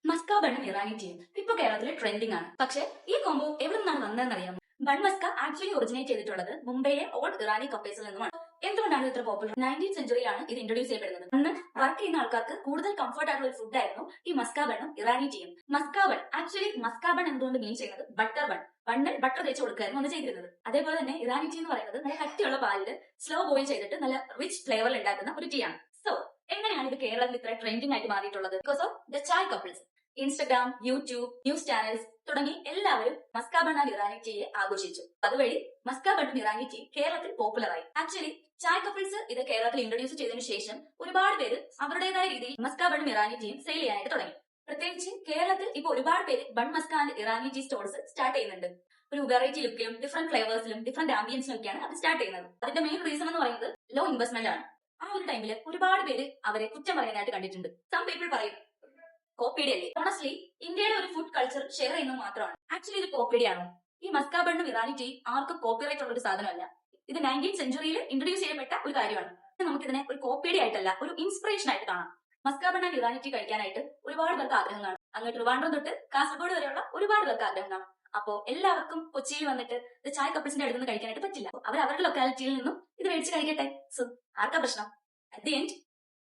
Musca ബണ്ണും ഇറാനി ടീയും ഇപ്പൊ കേരളത്തിൽ ട്രെൻഡിംഗ് ആണ്. പക്ഷെ ഈ കോംബോ എവിടെ നിന്നാണ് വന്നതെന്ന് അറിയാമോ? ബൺ മസ്ക ആക്ച്വലി ഒറിജിനേറ്റ് ചെയ്തിട്ടുള്ളത് മുംബൈയിലെ ഓൾഡ് ഇറാനി കപ്പേഴ്സിൽ നിന്നുമാണ്. എന്തുകൊണ്ടാണ് ഇത്ര പോപ്പുലർ? 19th സെഞ്ചുറിയിലാണ് ഇത് ഇൻട്രൊഡ്യൂസ് ചെയ്യപ്പെടുന്നത്. അന്ന് വർക്ക് ചെയ്യുന്ന ആൾക്കാർക്ക് കൂടുതൽ കംഫർട്ട് ആയിട്ടുള്ള ഒരു ഫുഡ് ആയിരുന്നു ഈ മസ്ക ബണ്ണും ഇറാനി ടീയും. Maska bun actually maska bun എന്തുകൊണ്ട് മീൻ ചെയ്യുന്നത് ബട്ടർ ബൺ, ബണ്ണിൽ ബട്ടർ തേച്ച് കൊടുക്കായിരുന്നു അന്ന് ചെയ്തിരുന്നത്. അതേപോലെ തന്നെ ഇറാനി ടീ എന്ന് പറയുന്നത് നല്ല കട്ടിയുള്ള പാലിൽ സ്ലോ ബോയിൽ ചെയ്തിട്ട് നല്ല റിച്ച് ഫ്ലേവറിൽ ഉണ്ടാക്കുന്ന ഒരു ടീ ആണ്. സോ എങ്ങനെയാണ് ഇത് കേരളത്തിൽ ഇത്ര ട്രെൻഡിംഗ് ആയിട്ട് മാറിയിട്ടുള്ളത്? Because of the chai couples. Instagram, YouTube, news channels തുടങ്ങി എല്ലാവരും മസ്ക ബൺ ആൻഡ് ഇറാനി ടീയെ ആഘോഷിച്ചു. അതുവഴി മസ്ക ബണ്ണും ഇറാനി ടീ കേരളത്തിൽ പോപ്പുലറായി. ആക്ച്വലി ചായ് കപ്പിൾസ് ഇത് കേരളത്തിൽ ഇൻട്രൊഡ്യൂസ് ചെയ്തതിനു ശേഷം ഒരുപാട് പേര് അവരുടേതായ രീതിയിൽ മസ്ക ബണ്ണും ഇറാനി ടീയും സെയിൽ ചെയ്യാനായിട്ട് തുടങ്ങി. പ്രത്യേകിച്ച് കേരളത്തിൽ ഇപ്പൊ ഒരുപാട് പേര് bun maska and Irani tea stalls start ചെയ്യുന്നുണ്ട്. ഒരു വെറൈറ്റി ലുക്കിലും ഡിഫറെന്റ് ഫ്ലേവേഴ്സിലും ഡിഫറെന്റ് ആംബിയൻസിലും ഒക്കെയാണ് അത് സ്റ്റാർട്ട് ചെയ്യുന്നത്. അതിന്റെ മെയിൻ റീസൺ എന്ന് പറയുന്നത് ലോ ഇൻവെസ്റ്റ്മെന്റ് ആണ്. ആ ഒരു ടൈമിൽ ഒരുപാട് പേര് അവരെ കുറ്റം പറയാനായിട്ട് കണ്ടിട്ടുണ്ട്. സം പീപ്പിൾ പറയും കോപ്പിയുടെ അല്ലേ. ഓണസ്റ്റ്ലി ഇന്ത്യയുടെ ഒരു ഫുഡ് കൾച്ചർ ഷെയർ ചെയ്യുന്നത് മാത്രമാണ്. ആക്ച്വലി ഇത് കോപ്പിയുടെ ആണോ? ഈ മസ്ക ബണ്ണും ഇറാനി ടീ ആർക്കും കോപ്പിറൈറ്റ് ഉള്ള ഒരു സാധനമല്ല. ഇത് 19th സെഞ്ചുറിയിൽ ഇൻട്രൊഡ്യൂസ് ചെയ്യപ്പെട്ട ഒരു കാര്യമാണ്. നമുക്കിതിനെ ഒരു കോപ്പിയുടെ ആയിട്ടല്ല, ഒരു ഇൻസ്പിറേഷൻ ആയിട്ട് കാണാം. Maska bun and Irani tea കഴിക്കാനായിട്ട് ഒരുപാട് പേർക്ക് ആഗ്രഹം കാണും. അങ്ങ് ട്രിവാൻഡ്രം തൊട്ട് കാസർഗോഡ് വരെയുള്ള ഒരുപാട് പേർക്ക് ആഗ്രഹം കാണും. അപ്പോ എല്ലാവർക്കും കൊച്ചിയിൽ വന്നിട്ട് ഇത് ചായ് കപ്പിൾസിന്റെ അടുത്ത് നിന്ന് കഴിക്കാനായിട്ട് പറ്റില്ല. അവർ അവരുടെ ലൊക്കാലിറ്റിയിൽ നിന്നും ഇത് മേടിച്ച് കഴിക്കട്ടെ. സോ ആർക്കാ പ്രശ്നം? അറ്റ് ദി എൻഡ്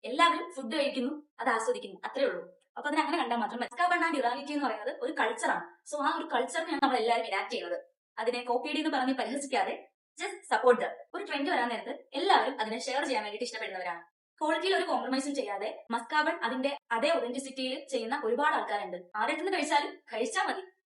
എല്ലാവരും ഫുഡ് കഴിക്കുന്നു, അത് ആസ്വദിക്കുന്നു, അത്രേ ഉള്ളൂ. അപ്പൊ അതിനെ അങ്ങനെ കണ്ടാൽ മാത്രം. Maska bun and Irani tea എന്ന് പറയുന്നത് ഒരു കൾച്ചറാണ്. സോ ആ ഒരു കൾച്ചറിനെയാണ് നമ്മൾ എല്ലാവരും ഇനാക്ട് ചെയ്യുന്നത്. അതിനെ കോപ്പിയുടെ എന്ന് പറഞ്ഞ് പരിഹസിക്കാതെ ജസ്റ്റ് സപ്പോർട്ട്. ഒരു ട്രെൻഡ് വരാൻ നേരത്ത് എല്ലാവരും അതിനെ ഷെയർ ചെയ്യാൻ വേണ്ടിയിട്ട് ഇഷ്ടപ്പെടുന്നവരാണ്. ക്വാളിറ്റിയിൽ ഒരു കോംപ്രമൈസും ചെയ്യാതെ മസ്ക ബൺ അതിന്റെ അതേ ഒതന്റിസിറ്റിയിൽ ചെയ്യുന്ന ഒരുപാട് ആൾക്കാരുണ്ട്. ആരുടെ നിന്ന് കഴിച്ചാലും കഴിച്ചാൽ മതി.